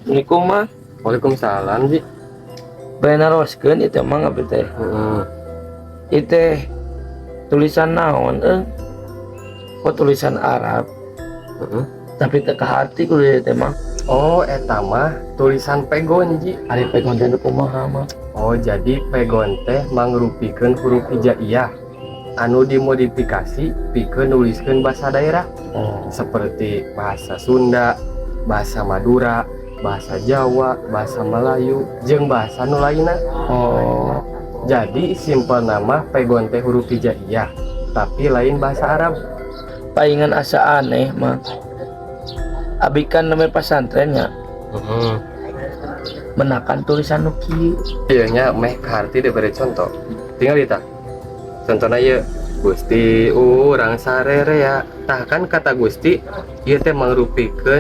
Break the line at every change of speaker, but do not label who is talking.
Assalamualaikum mah.
Waalaikumsalam Ji.
Bae naroskeun ieu mah ngabdi teh. Ieu teh tulisan naon Oh tulisan Arab tapi teu kahati kudu ieu teh mah.
Oh eta mah tulisan pegon Ji.
Ari pegon teh kumaha mah?
Oh jadi pegon teh mangrupikeun huruf hijaiyah anu dimodifikasi pikeun nuliskeun bahasa daerah seperti bahasa Sunda, bahasa Madura, bahasa Jawa, bahasa Melayu, jeung bahasa nu lainna.
Oh,
Jadi simpel nama pegon teh huruf hijaiyah tapi lain bahasa Arab.
paingan asa aneh mah. Abi kan namanya pesantrennya menakan tulisan nu kieu.
Ieu nya meh karti diberi contoh. Tinggal kita. Contohna ieu Gusti urang sarere ya. Tah kan kata Gusti ieu teh mangrupikeun